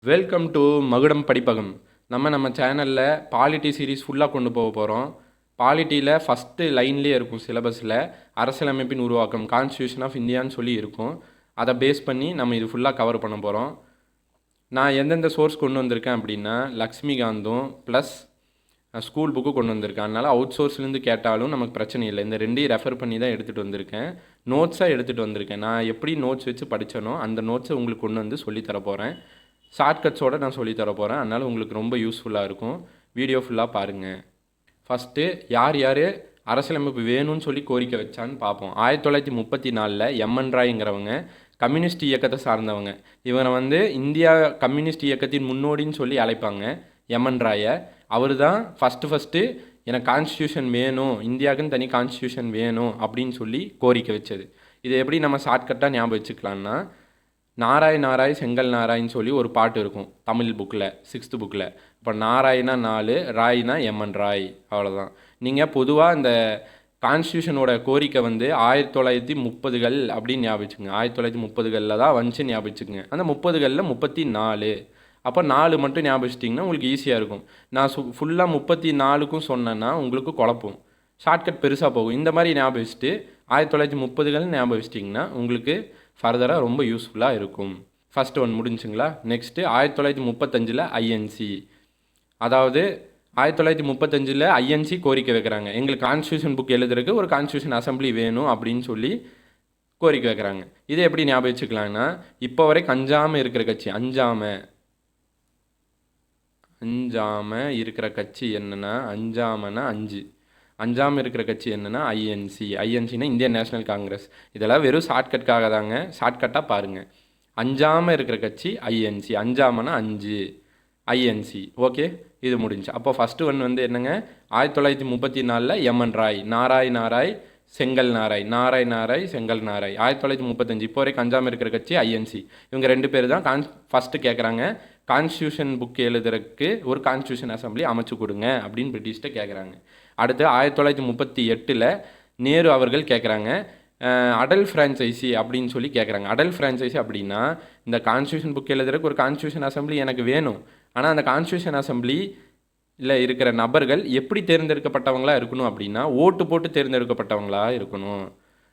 Welcome to மகுடம் படிப்பகம். நம்ம சேனலில் பாலிட்டி சீரீஸ் ஃபுல்லாக கொண்டு போக போகிறோம். பாலிட்டியில் ஃபஸ்ட்டு லைன்லேயே இருக்கும் சிலபஸில் அரசியலமைப்பின் உருவாக்கம், கான்ஸ்டியூஷன் ஆஃப் இந்தியான்னு சொல்லி இருக்கும். அதை பேஸ் பண்ணி நம்ம இது ஃபுல்லாக கவர் பண்ண போகிறோம். நான் எந்தெந்த சோர்ஸ் கொண்டு வந்திருக்கேன் அப்படின்னா லக்ஷ்மிகாந்தும் ப்ளஸ் ஸ்கூல் புக்கு கொண்டு வந்திருக்கேன். அதனால் அவுட் சோர்ஸ்லேருந்து கேட்டாலும் நமக்கு பிரச்சனை இல்லை. இந்த ரெண்டையும் ரெஃபர் பண்ணி தான் எடுத்துகிட்டு வந்திருக்கேன். நோட்ஸாக எடுத்துகிட்டு வந்திருக்கேன். நான் எப்படி நோட்ஸ் வச்சு படித்தனோ அந்த நோட்ஸை உங்களுக்கு கொண்டு வந்து சொல்லித்தர போகிறேன். ஷார்ட்கட்ஸோடு நான் சொல்லித்தர போகிறேன். அதனால் உங்களுக்கு ரொம்ப யூஸ்ஃபுல்லாக இருக்கும். வீடியோ ஃபுல்லாக பாருங்கள். ஃபஸ்ட்டு யார் யார் அரசியலமைப்பு வேணும்னு சொல்லி கோரிக்கை வச்சான்னு பார்ப்போம். 1934 எம்என் ராய்ங்கிறவங்க கம்யூனிஸ்ட் இயக்கத்தை சார்ந்தவங்க. இவரை இந்தியா கம்யூனிஸ்ட் இயக்கத்தின் முன்னோடின்னு சொல்லி அழைப்பாங்க எம்என் ராயை. அவர் தான் ஃபஸ்ட்டு எனக்கு கான்ஸ்டியூஷன் வேணும், இந்தியாவுக்குன்னு தனி கான்ஸ்டியூஷன் வேணும் அப்படின்னு சொல்லி கோரிக்கை வச்சது. இதை எப்படி நம்ம ஷார்ட்கட்டாக ஞாபகம் வச்சுக்கலான்னா, நாராய் நாராய் செங்கல் நாராயின்னு சொல்லி ஒரு பாட்டு இருக்கும் தமிழ் புக்கில், 6th புக்கில். இப்போ நாராய்னா 4, ராய்னா எம்என் ராய், அவ்வளோதான். நீங்கள் பொதுவாக இந்த கான்ஸ்டியூஷனோட கோரிக்கை 1930கள் அப்படின்னு ஞாபகிச்சுங்க. 1930களில் தான் வந்துச்சு ஞாபகிச்சுங்க. அந்த 30களில் 34, அப்போ 4 மட்டும் ஞாபகிச்சிட்டிங்கன்னா உங்களுக்கு ஈஸியாக இருக்கும். நான் ஃபுல்லாக 34க்கும் சொன்னேன்னா உங்களுக்கு குழப்பம், ஷார்ட்கட் பெருசாக போகும். இந்த மாதிரி ஞாபகிச்சுட்டு 1930கள் ஞாபகிச்சிட்டிங்கன்னா உங்களுக்கு ஃபர்தராக ரொம்ப யூஸ்ஃபுல்லாக இருக்கும். ஃபஸ்ட்டு ஒன் முடிஞ்சுங்களா? Next 1935 INC. அதாவது 1935 ஐஎன்சி கோரிக்கை வைக்கிறாங்க. எங்களுக்கு கான்ஸ்டியூஷன் புக் எழுதுறதுக்கு ஒரு கான்ஸ்டியூஷன் அசம்பிளி வேணும் அப்படின்னு சொல்லி கோரிக்கை வைக்கிறாங்க. இதை எப்படி ஞாபகம் வச்சுக்கலாங்கன்னா, இப்போ வரைக்கும் அஞ்சாமல் இருக்கிற கட்சி, அஞ்சாமல் இருக்கிற கட்சி என்னென்னா, அஞ்சாமனா 5, அஞ்சாமல் இருக்கிற கட்சி என்னென்னா ஐஎன்சி. ஐஎன்சினா இந்தியன் நேஷனல் காங்கிரஸ். இதெல்லாம் வெறும் ஷார்ட்கட்காக தாங்க, ஷார்ட்கட்டாக பாருங்கள். அஞ்சாமல் இருக்கிற கட்சி ஐஎன்சி, அஞ்சாமனா 5 ஐஎன்சி. ஓகே, இது முடிஞ்சு. அப்போ ஃபஸ்ட்டு ஒன் என்னங்க, 1934 எம்என் ராய், நாராய் நாராய் செங்கல் நாராய், நாராய் நாராய் செங்கல் நாராய். 1935 இப்போ வரைக்கும் அஞ்சாமல் இருக்கிற கட்சி ஐஎன்சி. இவங்க 2 பேர் தான் ஃபஸ்ட்டு கேட்குறாங்க, கான்ஸ்டியூஷன் புக் எழுதுறதுக்கு ஒரு கான்ஸ்டியூஷன் அசம்பிளி அமைச்சு கொடுங்க அப்படின்னு பிரிட்டிஷ்கிட்ட கேட்குறாங்க. அடுத்து 1938 நேரு அவர்கள் கேட்குறாங்க, அடல் ஃப்ரான்ச்சைசி அப்படின்னு சொல்லி கேட்குறாங்க. அடல் ஃப்ரான்ச்சைசி அப்படின்னா, இந்த கான்ஸ்டியூஷன் புக் எழுதுறதுக்கு ஒரு கான்ஸ்டியூஷன் அசம்பிளி எனக்கு வேணும், ஆனால் அந்த கான்ஸ்டியூஷன் அசம்பிளி இல்லை இருக்கிற நபர்கள் எப்படி தேர்ந்தெடுக்கப்பட்டவங்களாக இருக்கணும் அப்படின்னா, ஓட்டு போட்டு தேர்ந்தெடுக்கப்பட்டவங்களாக இருக்கணும்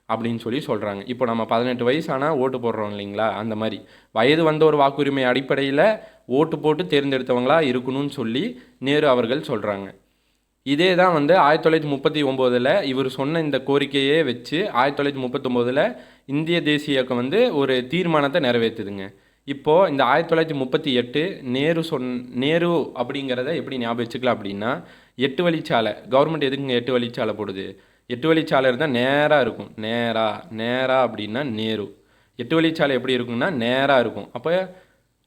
அப்படின்னு சொல்லி சொல்கிறாங்க. இப்போ நம்ம 18 வயசு ஆனால் ஓட்டு போடுறோம் இல்லைங்களா, அந்த மாதிரி வயது வந்த ஒரு வாக்குரிமை அடிப்படையில் ஓட்டு போட்டு தேர்ந்தெடுத்தவங்களாக இருக்கணும்னு சொல்லி நேரு அவர்கள் சொல்கிறாங்க. இதே தான் 1939 இவர் சொன்ன இந்த கோரிக்கையே வச்சு 1939 இந்திய தேசிய இயக்கம் ஒரு தீர்மானத்தை நிறைவேற்றுதுங்க. இப்போது இந்த 1938 நேரு அப்படிங்கிறத எப்படி ஞாபகம் வச்சுக்கலாம் அப்படின்னா, 8 வழிச்சாலை கவர்மெண்ட் எதுக்குங்க 8 வழிச்சாலை போடுது? 8 வழிச்சாலை இருந்தால் நேராக இருக்கும். நேராக அப்படின்னா நேரு. 8 வழிச்சாலை எப்படி இருக்கும்னா நேராக இருக்கும். அப்போ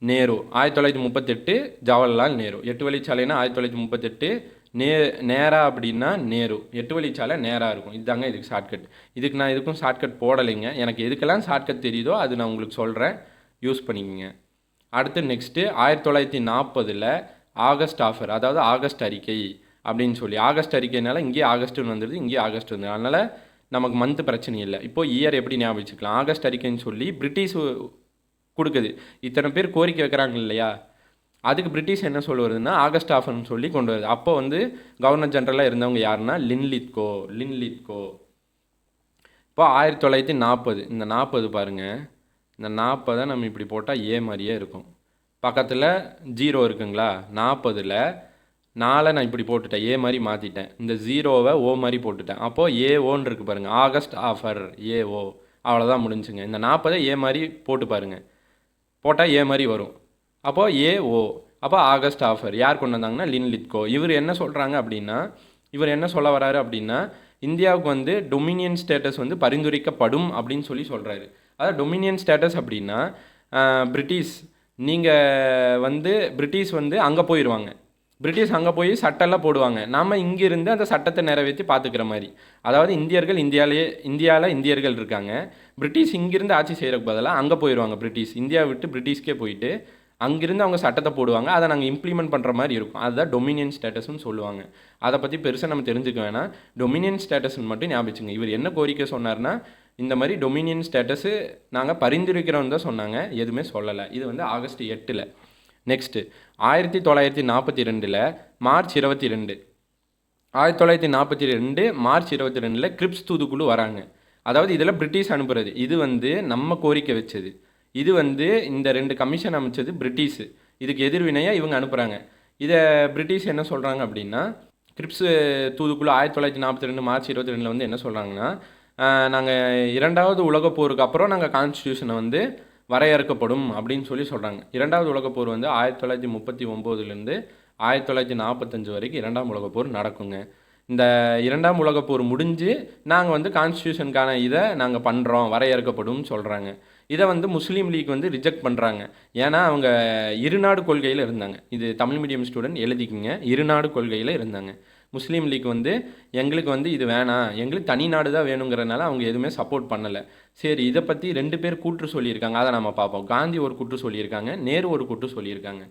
நேரு 1938 ஜவஹர்லால் நேரு. 8 வழிச்சாலைனா 1938 நேராக அப்படின்னா நேரு. 8 வழிச்சாலை நேராக இருக்கும். இதுதாங்க இதுக்கு ஷார்ட்கட். நான் இதுக்கும் ஷார்ட்கட் போடலைங்க. எனக்கு எதுக்கெல்லாம் ஷார்ட்கட் தெரியுதோ அது நான் உங்களுக்கு சொல்கிறேன், யூஸ் பண்ணிக்கோங்க. அடுத்து நெக்ஸ்ட்டு 1940 ஆகஸ்ட் ஆஃபர், அதாவது ஆகஸ்ட் அறிக்கை அப்படின்னு சொல்லி. ஆகஸ்ட் அறிக்கைனால இங்கேயே ஆகஸ்ட்டுன்னு வந்துடுது, இங்கேயே ஆகஸ்ட் வந்து, அதனால் நமக்கு மந்த்து பிரச்சனை இல்லை. இப்போது இயர் எப்படி ஞாபகம் வச்சுக்கலாம்? ஆகஸ்ட் அறிக்கைன்னு சொல்லி பிரிட்டிஷ் கொடுக்குது. இத்தனை பேர் கோரிக்கை வைக்கிறாங்க இல்லையா, அதுக்கு பிரிட்டிஷ் என்ன சொல்லுவதுன்னா ஆகஸ்ட் ஆஃபர்னு சொல்லி கொண்டு வருது. அப்போ கவர்னர் ஜெனரலாக இருந்தவங்க யாருன்னா லின்லித்கோ. இப்போ 1940, இந்த 40 பாருங்கள், இந்த 40 நம்ம இப்படி போட்டால் ஏ மாதிரியே இருக்கும். பக்கத்தில் 0 இருக்குங்களா? 40 4 நான் இப்படி போட்டுட்டேன், ஏ மாதிரி மாற்றிட்டேன். இந்த 0வை ஓ மாதிரி போட்டுட்டேன். அப்போது ஏஓன்னு இருக்குது பாருங்கள், ஆகஸ்ட் ஆஃபர் ஏஓ. அவ்வளோதான் முடிஞ்சுங்க. இந்த 40 ஏ மாதிரி போட்டு பாருங்கள், போட்டால் ஏ மாதிரி வரும். அப்போது ஏஓ. அப்போ ஆகஸ்ட் ஆஃபர் யார் கொண்டு வந்தாங்கன்னா லின்லித்கோ. இவர் என்ன சொல்கிறாங்க அப்படின்னா, இவர் என்ன சொல்ல வராரு அப்படின்னா, இந்தியாவுக்கு டொமினியன் ஸ்டேட்டஸ் பரிந்துரைக்கப்படும் அப்படின்னு சொல்லி சொல்கிறாரு. அதாவது டொமினியன் ஸ்டேட்டஸ் அப்படின்னா, பிரிட்டிஷ் பிரிட்டிஷ் அங்கே போயிடுவாங்க. பிரிட்டிஷ் அங்கே போய் சட்டம்லாம் போடுவாங்க, நம்ம இங்கேருந்து அந்த சட்டத்தை நிறைவேற்றி பார்த்துக்கிற மாதிரி. அதாவது இந்தியாவில் இந்தியர்கள் இருக்காங்க. பிரிட்டிஷ் இங்கேருந்து ஆட்சி செய்கிறதுக்கு பதிலாக அங்கே போயிடுவாங்க. பிரிட்டிஷ் இந்தியாவை விட்டு பிரிட்டிஷ்கே போயிட்டு அங்கேருந்து அவங்க சட்டத்தை போடுவாங்க, அதை நாங்கள் இம்ப்ளிமெண்ட் பண்ணுற மாதிரி இருக்கும். அதுதான் டொமினியன் ஸ்டேட்டஸ்னு சொல்லுவாங்க. அதை பற்றி பெருசாக நம்ம தெரிஞ்சுக்க வேணாம், டொமினியன் ஸ்டேட்டஸ்ன்னு மட்டும் ஞாபகிச்சுங்க. இவர் என்ன கோரிக்கை சொன்னார்னா, இந்த மாதிரி டொமினியன் ஸ்டேட்டஸு நாங்கள் பரிந்துரைக்கிறோன்னு தான் சொன்னாங்க, எதுவுமே சொல்லலை. இது August 8. Next 1942 March 22 1942 March 22 Cripps தூதுக்குழு வராங்க. அதாவது இதில் பிரிட்டிஷ் அனுப்புறது, இது வந்து நம்ம கோரிக்கை வச்சது. இது வந்து இந்த 2 கமிஷன் அமைச்சது பிரிட்டிஷு. இதுக்கு எதிர்வினையாக இவங்க அனுப்புகிறாங்க. இதை பிரிட்டிஷ் என்ன சொல்கிறாங்க அப்படின்னா, கிரிப்ஸ் தூதுக்குழு 1942 மார்ச் 22 வந்து என்ன சொல்கிறாங்கன்னா, நாங்கள் 2வது உலகப் போருக்கு அப்புறம் நாங்கள் கான்ஸ்டியூஷனை வந்து வரையறுக்கப்படும் அப்படின்னு சொல்கிறாங்க. 2வது உலகப் போர் வந்து 1939 1945 வரைக்கும் 2ஆம் உலகப் போர் நடக்குங்க. இந்த 2ஆம் உலகப் போர் முடிஞ்சு நாங்கள் வந்து கான்ஸ்டியூஷனுக்கான இதை நாங்கள் பண்ணுறோம், வரையறுக்கப்படும் சொல்கிறாங்க. இதை வந்து முஸ்லீம் லீக் வந்து ரிஜெக்ட் பண்ணுறாங்க. ஏன்னா அவங்க இருநாடு கொள்கையில் இருந்தாங்க. இது தமிழ் மீடியம் ஸ்டூடெண்ட் எழுதிக்குங்க, இருநாடு கொள்கையில் இருந்தாங்க. முஸ்லீம் லீக் வந்து எங்களுக்கு வந்து இது வேணாம், எங்களுக்கு தனி நாடு தான் வேணுங்கிறனால அவங்க எதுவுமே சப்போர்ட் பண்ணலை. சரி, இதை பற்றி 2 பேர் கூற்று சொல்லியிருக்காங்க, அதை நம்ம பார்ப்போம். காந்தி ஒரு கூற்று சொல்லியிருக்காங்க, நேரு ஒரு கூற்று சொல்லியிருக்காங்க.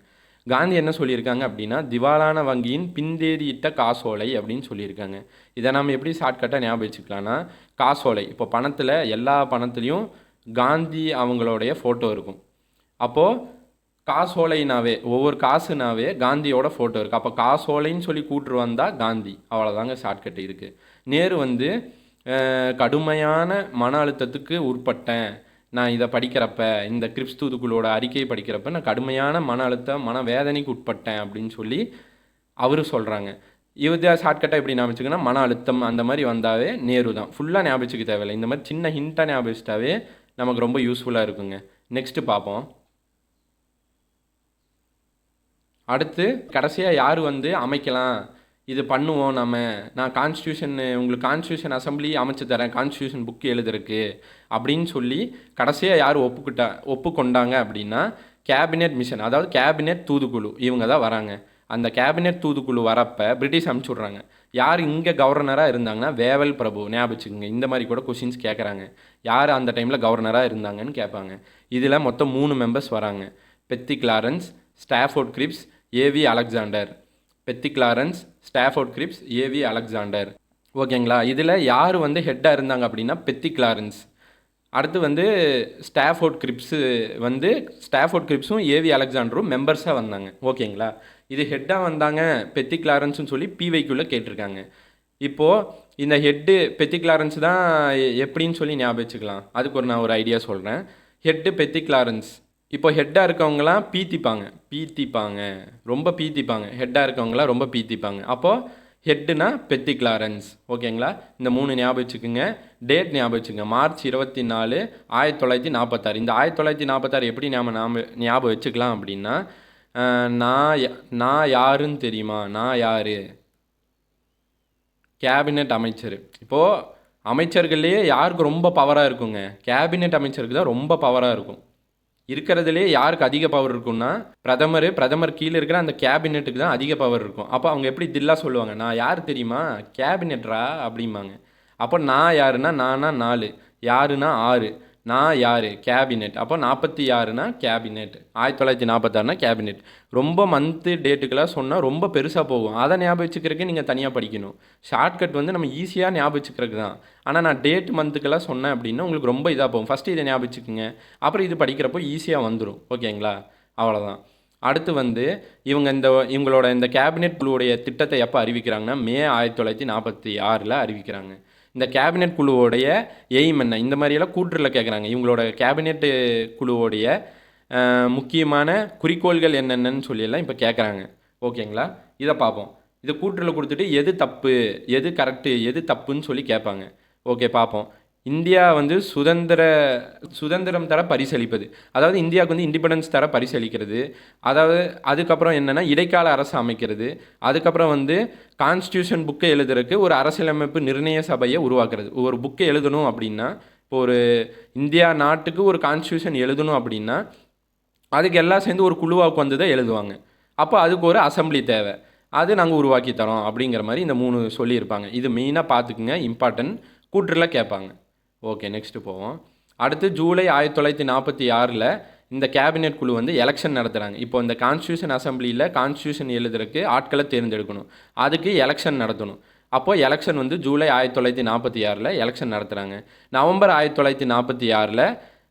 காந்தி என்ன சொல்லியிருக்காங்க அப்படின்னா, திவாலான வங்கியின் பின்தேதியிட்ட காசோலை அப்படின்னு சொல்லியிருக்காங்க. இதை நம்ம எப்படி ஷார்ட்கட்டாக ஞாபகம் வச்சுக்கலாம்னா, காசோலை, இப்போ பணத்தில் எல்லா பணத்துலேயும் காந்தி அவங்களுடைய ஃபோட்டோ இருக்கும். அப்போது காசோலைனாவே, ஒவ்வொரு காசுனாவே காந்தியோட ஃபோட்டோ இருக்குது. அப்போ காசோலைன்னு சொல்லி கூற்று வந்தால் காந்தி, அவ்வளோதாங்க ஷார்ட்கட் இருக்குது. நேரு வந்து கடுமையான மன அழுத்தத்துக்கு உட்பட்டேன், நான் இதை படிக்கிறப்ப, இந்த கிரிப்ஸ் தூதுக்குழுவோட அறிக்கையை படிக்கிறப்ப நான் கடுமையான மன அழுத்தம், மன வேதனைக்கு உட்பட்டேன் அப்படின்னு சொல்லி அவர் சொல்கிறாங்க. இவத ஷார்ட்கட்டாக எப்படி ஞாபகம் வச்சுக்கன்னா, மன அழுத்தம் அந்த மாதிரி வந்தாவே நேரு தான். ஃபுல்லாக ஞாபகம் வச்சுக்க தேவையில்லை, இந்த மாதிரி சின்ன ஹிண்ட்டாக ஞாபகம் வச்சுட்டாவே நமக்கு ரொம்ப யூஸ்ஃபுல்லாக இருக்குங்க. நெக்ஸ்ட்டு பார்ப்போம். அடுத்து கடைசியாக யார் வந்து அமைக்கலாம், இது பண்ணுவோம் நான் கான்ஸ்டியூஷன், உங்களுக்கு கான்ஸ்டியூஷன் அசம்பிளி அமைச்சு தரேன், கான்ஸ்டியூஷன் புக்கு எழுதுறதுக்கு அப்படின்னு சொல்லி கடைசியாக யார் ஒப்புக்கொண்டாங்க அப்படின்னா, கேபினெட் மிஷன், அதாவது கேபினெட் தூதுக்குழு, இவங்க தான் வராங்க. அந்த கேபினெட் தூதுக்குழு வரப்போ பிரிட்டிஷ் அனுப்பிச்சி விட்றாங்க. யார் இங்கே கவர்னராக இருந்தாங்கன்னா, வேவல் பிரபு. ஞாபகம் வச்சுக்கோங்க, இந்த மாதிரி கூட கொஷின்ஸ் கேட்குறாங்க. யார் அந்த டைமில் கவர்னராக இருந்தாங்கன்னு கேட்பாங்க. இதில் மொத்தம் 3 மெம்பர்ஸ் வராங்க. பெத்தி Clarence, Stafford grips, AV Alexander. பெத்தி Clarence, Stafford grips, AV Alexander. ஓகேங்களா? இதில் யார் வந்து ஹெட்டாக இருந்தாங்க அப்படின்னா பெத்தி கிளாரன்ஸ். அடுத்து வந்து ஸ்டாஃபோர்ட் கிரிப்ஸும் ஏவி அலெக்சாண்டரும் மெம்பர்ஸாக வந்தாங்க. ஓகேங்களா? இது ஹெட்டாக வந்தாங்க பெத்தி கிளாரன்ஸ்னு சொல்லி பிவைக்குள்ளே கேட்டிருக்காங்க. இப்போது இந்த ஹெட்டு பெத்தி கிளாரன்ஸ் தான் எப்படின்னு சொல்லி ஞாபகம் வச்சுக்கலாம். அதுக்கு நான் ஒரு ஐடியா சொல்கிறேன். Head Pethick Lawrence. இப்போ ஹெட்டாக இருக்கவங்களாம் பீத்திப்பாங்க, ரொம்ப பீத்திப்பாங்க. ஹெட்டாக இருக்கவங்களாம் ரொம்ப பீத்திப்பாங்க. அப்போது ஹெட்டுனா பெத்தி கிளாரன்ஸ். ஓகேங்களா? இந்த 3 ஞாபகம் வச்சுக்கோங்க. டேட் ஞாபகம் வச்சுக்கோங்க, மார்ச் 24 1946. இந்த 1946 எப்படி ஞாபகம் வச்சுக்கலாம் அப்படின்னா, நான் யாருன்னு தெரியுமா? நான் யார்? கேபினெட் அமைச்சர். இப்போது அமைச்சர்கள்லேயே யாருக்கு ரொம்ப பவராக இருக்குங்க? கேபினெட் அமைச்சருக்கு தான் ரொம்ப பவராக இருக்கும். இருக்கிறதுலே யாருக்கு அதிக பவர் இருக்குன்னா, பிரதமர் கீழே இருக்கிற அந்த கேபினெட்டுக்கு தான் அதிக பவர் இருக்கும். அப்போ அவங்க எப்படி தில்லா சொல்லுவாங்க, நான் யார் தெரியுமா? கேபினெட்ரா அப்படிம்பாங்க. அப்போ நான் யாருன்னா, நானா 4, யாருன்னா 6, நான் யார்? கேபினெட். அப்போ 46னா கேபினெட், 1946னா கேபினெட். ரொம்ப மந்த்து டேட்டுக்கெல்லாம் சொன்னால் ரொம்ப பெருசாக போகும். அதை ஞாபகம் வச்சுக்கிறதுக்கு நீங்கள் தனியாக படிக்கணும். ஷார்ட்கட் வந்து நம்ம ஈஸியாக ஞாபகம் வச்சுக்கிறதுக்கு தான். ஆனால் நான் டேட் மந்த்துக்கெல்லாம் சொன்னேன் அப்படின்னா உங்களுக்கு ரொம்ப இதாக போகும். ஃபஸ்ட்டு இதை ஞாபகம் வச்சுக்கோங்க, அப்புறம் இது படிக்கிறப்போ ஈஸியாக வந்துடும். ஓகேங்களா? அவ்வளோதான். அடுத்து வந்து இவங்களோட இந்த கேபினெட் குழுவுடைய திட்டத்தை எப்போ அறிவிக்கிறாங்கன்னா, மே 1946 அறிவிக்கிறாங்க. இந்த கேபினெட் குழுவோடைய எய்ம் என்ன, இந்த மாதிரியெல்லாம் கூற்றில் கேட்குறாங்க. இவங்களோட கேபினெட்டு குழுவோடைய முக்கியமான குறிக்கோள்கள் என்னென்னு சொல்லியெல்லாம் இப்போ கேட்குறாங்க. ஓகேங்களா? இதை பார்ப்போம். இதை கூற்றில் கொடுத்துட்டு எது தப்பு, எது கரெக்டு, எது தப்புன்னு சொல்லி கேட்பாங்க. ஓகே, பார்ப்போம். இந்தியா வந்து சுதந்திரம் தர பரிசளிப்பது, அதாவது இந்தியாவுக்கு வந்து இண்டிபெண்டன்ஸ் தர பரிசளிக்கிறது. அதாவது அதுக்கப்புறம் என்னென்னா இடைக்கால அரசு அமைக்கிறது. அதுக்கப்புறம் வந்து கான்ஸ்டியூஷன் புக்கை எழுதுறதுக்கு ஒரு அரசியலமைப்பு நிர்ணய சபையை உருவாக்குறது. ஒரு புக்கை எழுதணும் அப்படின்னா, இப்போ ஒரு இந்தியா நாட்டுக்கு ஒரு கான்ஸ்டியூஷன் எழுதணும் அப்படின்னா அதுக்கு எல்லாம் சேர்ந்து ஒரு குழுவாக்கு வந்து தான் எழுதுவாங்க. அப்போ அதுக்கு ஒரு அசம்பிளி தேவை, அது நாங்கள் உருவாக்கி தரோம் அப்படிங்கிற மாதிரி இந்த 3 சொல்லியிருப்பாங்க. இது மெயினாக பார்த்துக்குங்க, இம்பார்ட்டன்ட், கூற்றில் கேட்பாங்க. ஓகே, நெக்ஸ்ட்டு போவோம். அடுத்து ஜூலை 1946 இந்த கேபினெட் குழு வந்து எலெக்ஷன் நடத்துகிறாங்க. இப்போ இந்த கான்ஸ்டியூஷன் அசம்பிளியில் கான்ஸ்டியூஷன் எழுதுறதுக்கு ஆட்களை தேர்ந்தெடுக்கணும், அதுக்கு எலெக்ஷன் நடத்தணும். அப்போது எலெக்ஷன் வந்து ஜூலை 1946 எலெக்ஷன் நடத்துகிறாங்க. நவம்பர் 1946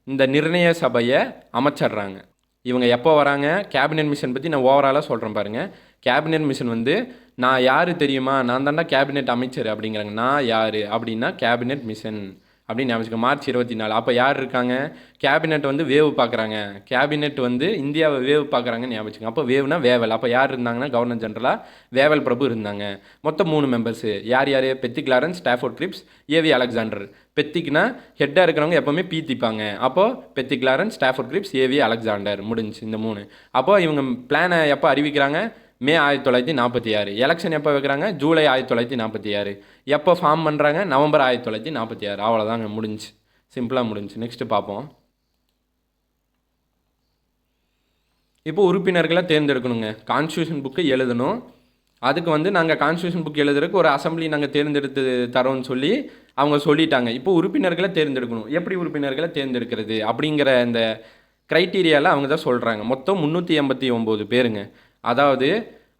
இந்த நிர்ணய சபையை அமைச்சிட்றாங்க. இவங்க எப்போ வராங்க, கேபினெட் மிஷன் பற்றி நான் ஓவராலாக சொல்கிறேன் பாருங்கள். கேபினெட் மிஷன் வந்து நான் யார் தெரியுமா, நான் தாண்டா கேபினெட் அமைச்சர் அப்படிங்கிறாங்க. நான் யார் அப்படின்னா கேபினெட் மிஷன் அப்படின்னு ஞாபகம். மார்ச் 24 அப்போ யார் இருக்காங்க, கேபினெட் வந்து வேவ் பார்க்குறாங்க, கேபினெட் வந்து இந்தியாவை வேவ் பார்க்குறாங்கன்னு ஞாபகம். அப்போ வேவ்னா வேவல். அப்போ யார் இருந்தாங்கன்னா கவர்னர் ஜென்ரலாக வேவல் பிரபு இருந்தாங்க. மொத்தம் 3 மெம்பர்ஸு. யார் யார், Pethick Lawrence, Stafford grips, AV Alexander. பெத்திக்னா ஹெட்டாக இருக்கிறவங்க எப்போவுமே பீத்திப்பாங்க. அப்போது Pethick Lawrence, Stafford grips, AV Alexander முடிஞ்சு இந்த 3. அப்போது இவங்க பிளானை எப்போ அறிவிக்கிறாங்க, மே 1946. எலெக்ஷன் எப்போ வைக்கிறாங்க, ஜூலை 1946. எப்போ ஃபார்ம் பண்ணுறாங்க, நவம்பர் 1946. அவ்வளோதாங்க, முடிஞ்சு, சிம்பிளாக முடிஞ்சு. நெக்ஸ்ட்டு பார்ப்போம். இப்போ உறுப்பினர்களை தேர்ந்தெடுக்கணுங்க. கான்ஸ்டியூஷன் புக்கு எழுதணும். அதுக்கு வந்து நாங்கள் கான்ஸ்டியூஷன் புக் எழுதுறதுக்கு ஒரு அசம்பிளி நாங்கள் தேர்ந்தெடுத்து தரோன்னு சொல்லி அவங்க சொல்லிட்டாங்க. இப்போ உறுப்பினர்களை தேர்ந்தெடுக்கணும். எப்படி உறுப்பினர்களை தேர்ந்தெடுக்கிறது அப்படிங்கிற இந்த க்ரைட்டீரியாவில் அவங்க தான் சொல்கிறாங்க. மொத்தம் 389 பேருங்க. அதாவது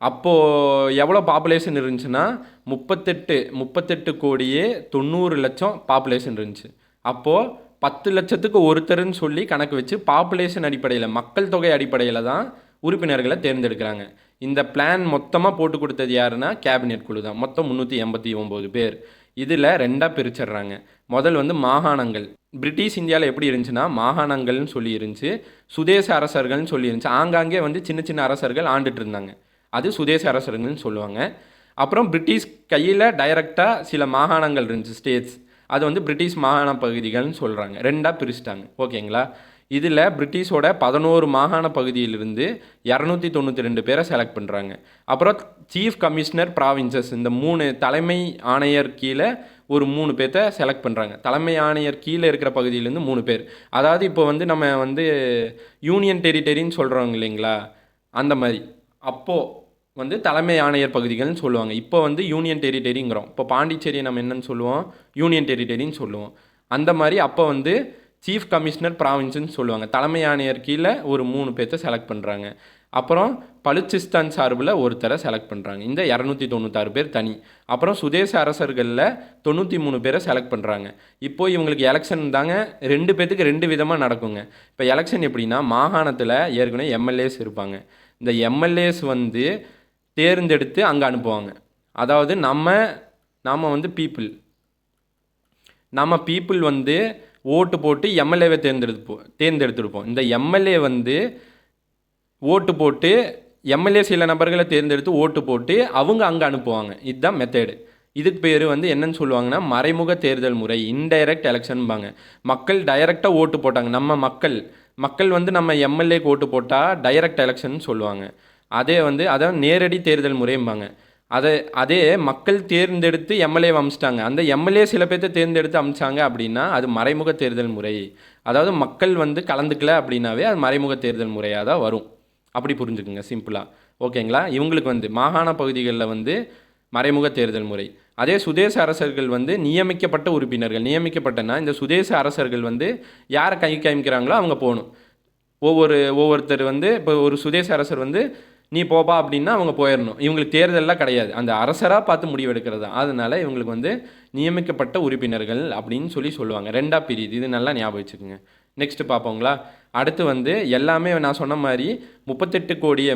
அப்போது எவ்வளோ பாப்புலேஷன் இருந்துச்சுன்னா 38 கோடியே 90 லட்சம் பாப்புலேஷன் இருந்துச்சு. அப்போது 10 லட்சத்துக்கு ஒருத்தருன்னு சொல்லி கணக்கு வச்சு பாப்புலேஷன் அடிப்படையில், மக்கள் தொகை அடிப்படையில் தான் உறுப்பினர்களை தேர்ந்தெடுக்கிறாங்க. இந்த பிளான் மொத்தமாக போட்டு கொடுத்தது யாருன்னா கேபினெட் குழு தான். மொத்தம் 389 பேர். இதில் 2ஆக பிரிச்சிடுறாங்க. முதல் வந்து மாகாணங்கள். பிரிட்டிஷ் இந்தியாவில் எப்படி இருந்துச்சுன்னா மாகாணங்கள்னு சொல்லி இருந்துச்சு, சுதேச அரசர்கள்னு சொல்லி இருந்துச்சு. ஆங்காங்கே வந்து சின்ன சின்ன அரசர்கள் ஆண்டுட்டு இருந்தாங்க. அது சுதேச அரசர்கள்னு சொல்லுவாங்க. அப்புறம் பிரிட்டிஷ் கையில் டைரெக்டாக சில மாகாணங்கள் இருந்துச்சு, ஸ்டேட்ஸ். அது வந்து பிரிட்டிஷ் மாகாண பகுதிகள்னு சொல்கிறாங்க. 2ஆக பிரிச்சிட்டாங்க. ஓகேங்களா. இதில் பிரிட்டிஷோட 11 மாகாண பகுதியிலிருந்து 292 பேரை செலக்ட் பண்ணுறாங்க. அப்புறம் சீஃப் கமிஷனர் ப்ராவின்சஸ், இந்த 3 தலைமை ஆணையர் கீழே ஒரு 3 பேர்த்த செலக்ட் பண்ணுறாங்க. தலைமை ஆணையர் கீழே இருக்கிற பகுதியிலேருந்து 3 பேர். அதாவது இப்போ வந்து நம்ம வந்து யூனியன் டெரிட்டரின்னு சொல்கிறோங்க இல்லைங்களா, அந்த மாதிரி. அப்போது வந்து தலைமை ஆணையர் பகுதிகள்னு சொல்லுவாங்க. இப்போ வந்து யூனியன் டெரிட்டரிங்கிறோம். இப்போ பாண்டிச்சேரியை நம்ம என்னன்னு சொல்லுவோம், யூனியன் டெரிட்டரின்னு சொல்லுவோம். அந்த மாதிரி அப்போ வந்து சீஃப் கமிஷனர் ப்ராவின்ஸ்னு சொல்லுவாங்க. தலைமை ஆணையர் கீழே ஒரு 3 பேர்த்த செலக்ட் பண்ணுறாங்க. அப்புறம் பலுச்சிஸ்தான் சார்பில் ஒருத்தரை செலக்ட் பண்ணுறாங்க. இந்த 296 பேர் தனி. அப்புறம் சுதேச அரசர்களில் 93 பேரை செலக்ட் பண்ணுறாங்க. இப்போது இவங்களுக்கு எலெக்ஷன் தாங்க 2 பேர்த்துக்கு 2 விதமாக நடக்குங்க. இப்போ எலெக்ஷன் எப்படின்னா, மாகாணத்தில் ஏற்கனவே எம்எல்ஏஸ் இருப்பாங்க. இந்த எம்எல்ஏஸ் வந்து தேர்ந்தெடுத்து அங்கே அனுப்புவாங்க. அதாவது நம்ம வந்து பீப்புள் வந்து ஓட்டு போட்டு எம்எல்ஏவை தேர்ந்தெடுத்துருப்போம். இந்த எம்எல்ஏ வந்து ஓட்டு போட்டு எம்எல்ஏ சில நபர்களை தேர்ந்தெடுத்து ஓட்டு போட்டு அவங்க அங்கே அனுப்புவாங்க. இதுதான் மெத்தேடு. இதுக்கு பேர் வந்து என்னன்னு சொல்லுவாங்கன்னா மறைமுக தேர்தல் முறை, இன்டைரக்ட் எலெக்ஷன்பாங்க. மக்கள் டைரெக்டாக ஓட்டு போட்டாங்க. நம்ம மக்கள் வந்து நம்ம எம்எல்ஏக்கு ஓட்டு போட்டால் டைரக்ட் எலெக்ஷன் சொல்லுவாங்க. அதான் நேரடி தேர்தல் முறைம்பாங்க. அதே மக்கள் தேர்ந்தெடுத்து எம்எல்ஏ அமிச்சிட்டாங்க, அந்த எம்எல்ஏ சில பேர்த்த தேர்ந்தெடுத்து அமிச்சாங்க அப்படின்னா அது மறைமுக தேர்தல் முறை. அதாவது மக்கள் வந்து கலந்துக்கல அப்படின்னாவே அது மறைமுக தேர்தல் முறையாக தான் வரும். அப்படி புரிஞ்சுக்குங்க சிம்பிளாக. ஓகேங்களா. இவங்களுக்கு வந்து மாகாண பகுதிகளில் வந்து மறைமுக தேர்தல் முறை. அதே சுதேச அரசர்கள் வந்து நியமிக்கப்பட்ட உறுப்பினர்கள். நியமிக்கப்பட்டனா இந்த சுதேச அரசர்கள் வந்து யாரை காமிக்கிறாங்களோ அவங்க போகணும். ஒவ்வொருத்தர் வந்து இப்போ ஒரு சுதேச அரசர் வந்து நீ போப்பா அப்படின்னா அவங்க போயிடணும். இவங்களுக்கு தேர்தலெலாம் கிடையாது, அந்த அரசராக பார்த்து முடிவெடுக்கிறது தான். அதனால் இவங்களுக்கு வந்து நியமிக்கப்பட்ட உறுப்பினர்கள் அப்படின்னு சொல்லுவாங்க. 2ஆக பிரியுது. இது நல்லா ஞாபகம் வச்சுக்கோங்க. நெக்ஸ்ட்டு பார்ப்போங்களா. அடுத்து வந்து எல்லாமே நான் சொன்ன மாதிரி 38 கோடியே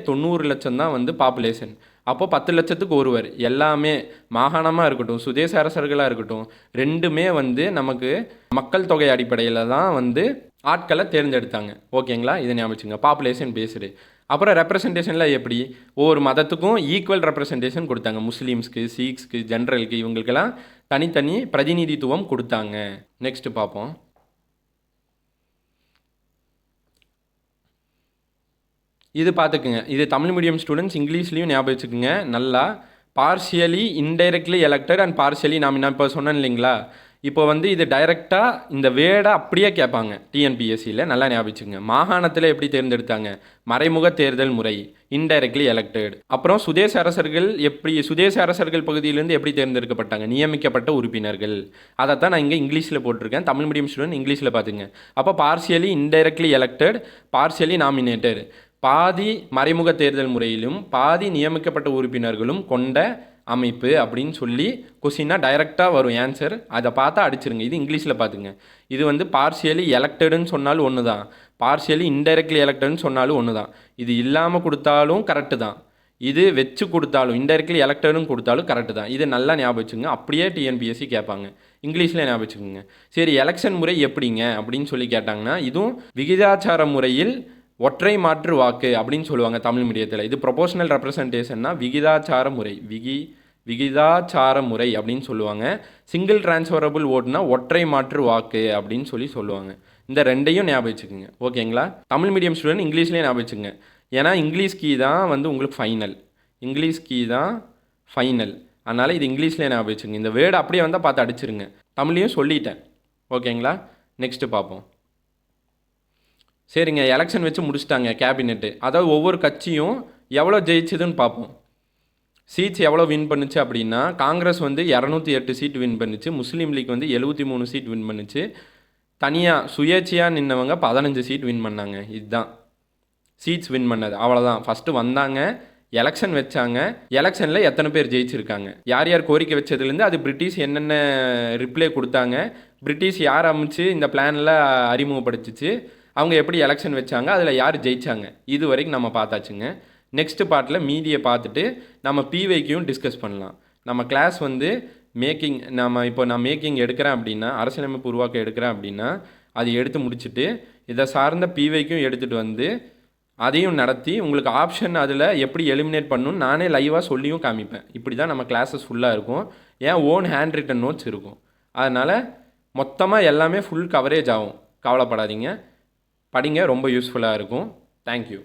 90 லட்சம் தான் வந்து பாப்புலேஷன். அப்போ 10 லட்சத்துக்கு ஒருவர். எல்லாமே மாகாணமாக இருக்கட்டும், சுதேச அரசர்களாக இருக்கட்டும், ரெண்டுமே வந்து நமக்கு மக்கள் தொகை அடிப்படையில் தான் வந்து ஆட்களை தேர்ந்தெடுத்தாங்க. ஓகேங்களா. இதை ஞாபகம் வச்சுங்க. Population based. அப்புறம் ரெப்ரசன்டேஷனில் எப்படி ஒவ்வொரு மதத்துக்கும் ஈக்குவல் ரெப்ரசன்டேஷன் கொடுத்தாங்க. முஸ்லீம்ஸ்க்கு, சீக்ஸ்க்கு, ஜென்ரலுக்கு, இவங்களுக்கெல்லாம் தனித்தனி பிரதிநிதித்துவம் கொடுத்தாங்க. நெக்ஸ்ட்டு பார்ப்போம். இது பார்த்துக்குங்க. இது தமிழ் மீடியம் ஸ்டூடெண்ட்ஸ் இங்கிலீஷ்லேயும் ஞாபகம் வச்சுக்கோங்க நல்லா. Partially indirectly elected and partially நான் இப்போ சொன்னேன் இல்லைங்களா. இப்போ வந்து இது டைரெக்டாக இந்த வேர்டை அப்படியே கேட்பாங்க டிஎன்பிஎஸ்சியில். நல்லா ஞாபகம் வச்சுக்கோங்க. மாகாணத்தில் எப்படி தேர்ந்தெடுத்தாங்க, மறைமுக தேர்தல் முறை, இன்டைரக்ட்லி எலெக்டட். அப்புறம் சுதேச அரசர்கள் பகுதியிலேருந்து எப்படி தேர்ந்தெடுக்கப்பட்டாங்க, நியமிக்கப்பட்ட உறுப்பினர்கள். அதைத்தான் நான் இங்கே இங்கிலீஷில் போட்டிருக்கேன். தமிழ் மீடியம் ஸ்டூடெண்ட் இங்கிலீஷில் பார்த்துங்க. அப்போ partially indirectly elected, partially nominated. பாதி மறைமுக தேர்தல் முறையிலும் பாதி நியமிக்கப்பட்ட உறுப்பினர்களும் கொண்ட அமைப்பு அப்படின்னு சொல்லி கொஸ்டின்னா டைரெக்டாக வரும் ஆன்சர். அதை பார்த்தா அடிச்சிருங்க. இது இங்கிலீஷில் பார்த்துங்க. இது வந்து பார்ஷியலி எலெக்டடுன்னு சொன்னாலும் ஒன்று தான், பார்ஷியலி இன்டைரக்ட்லி எலெக்டட்னு சொன்னாலும் ஒன்று தான். இது இல்லாமல் கொடுத்தாலும் கரெக்டு தான், இது வச்சு கொடுத்தாலும் இன்டைரக்ட்லி எலெக்டடும் கொடுத்தாலும் கரெக்டு தான். இது நல்லா ஞாபகம் வச்சுங்க. அப்படியே டிஎன்பிஎஸ்சி கேட்பாங்க, இங்கிலீஷில் ஞாபகம் வச்சுக்கோங்க. சரி, எலெக்ஷன் முறை எப்படிங்க அப்படின்னு சொல்லி கேட்டாங்கன்னா, இதுவும் விகிதாச்சார முறையில் ஒற்றை மாற்று வாக்கு அப்படின்னு சொல்லுவாங்க தமிழ் மீடியத்தில். இது ப்ரொபோஷனல் ரெப்ரசன்டேஷன்னா விகிதாச்சார முறை, விகிதாச்சார முறை அப்படின்னு சொல்லுவாங்க. சிங்கிள் டிரான்ஸ்ஃபரபிள் ஓட்டுனா ஒற்றை மாற்று வாக்கு அப்படின்னு சொல்லுவாங்க. இந்த ரெண்டையும் ஞாபகம் வச்சுக்கோங்க. ஓகேங்களா? தமிழ் மீடியம் ஸ்டூடெண்ட் இங்கிலீஷ்லேயே ஞாபகம் வச்சுங்க. ஏன்னா இங்கிலீஷ் கீ தான் வந்து உங்களுக்கு ஃபைனல், இங்கிலீஷ் கீ தான் ஃபைனல். அதனால் இது இங்கிலீஷ்லேயே ஞாபகம் வச்சுங்க. இந்த வேர்டு அப்படியே வந்தால் பார்த்து அடிச்சிருங்க. தமிழ்லையும் சொல்லிட்டேன். ஓகேங்களா? நெக்ஸ்ட்டு பார்ப்போம். சரிங்க, எலெக்ஷன் வச்சு முடிச்சிட்டாங்க கேபினெட்டு. அதாவது ஒவ்வொரு கட்சியும் எவ்வளோ ஜெயிச்சதுன்னு பார்ப்போம். சீட்ஸ் எவ்வளோ வின் பண்ணுச்சு அப்படின்னா, காங்கிரஸ் வந்து 208 சீட் வின் பண்ணுச்சு, முஸ்லீம் லீக் வந்து 73 சீட் வின் பண்ணுச்சு, தனியாக சுயேட்சையாக நின்னவங்க 15 சீட் வின் பண்ணாங்க. இதுதான் சீட்ஸ் வின் பண்ணது. அவ்வளோதான். ஃபஸ்ட்டு வந்தாங்க, எலெக்ஷன் வச்சாங்க, எலெக்ஷனில் எத்தனை பேர் ஜெயிச்சிருக்காங்க, யார் யார் கோரிக்கை வச்சதுலேருந்து அது பிரிட்டிஷ் என்னென்ன ரிப்ளை கொடுத்தாங்க, பிரிட்டிஷ் யார் அமைச்சு இந்த பிளானில் அறிமுகப்படுத்திச்சு, அவங்க எப்படி எலெக்ஷன் வச்சாங்க, அதில் யார் ஜெயிச்சாங்க, இது வரைக்கும் நம்ம பார்த்தாச்சுங்க. நெக்ஸ்ட் பார்ட்டில் மீதியை பார்த்துட்டு நம்ம பிவைக்கும் டிஸ்கஸ் பண்ணலாம். நம்ம கிளாஸ் வந்து மேக்கிங், நான் மேக்கிங் எடுக்கிறேன் அப்படின்னா, அரசியலமைப்பு உருவாக்க எடுக்கிறேன் அப்படின்னா அது எடுத்து முடிச்சுட்டு இதை சார்ந்த பிவைக்கும் எடுத்துகிட்டு வந்து அதையும் நடத்தி உங்களுக்கு ஆப்ஷன் அதில் எப்படி எலிமினேட் பண்ணணும்னு நானே லைவாக சொல்லியும் காமிப்பேன். இப்படி தான் நம்ம கிளாஸஸ் ஃபுல்லாக இருக்கும். ஏன் ஓன் ஹேண்ட் ரிட்டன் நோட்ஸ் இருக்கும். அதனால் மொத்தமாக எல்லாமே ஃபுல் கவரேஜ் ஆகும். கவலைப்படாதீங்க, படிங்க, ரொம்ப யூஸ்ஃபுல்லாக இருக்கும். தேங்க்யூ.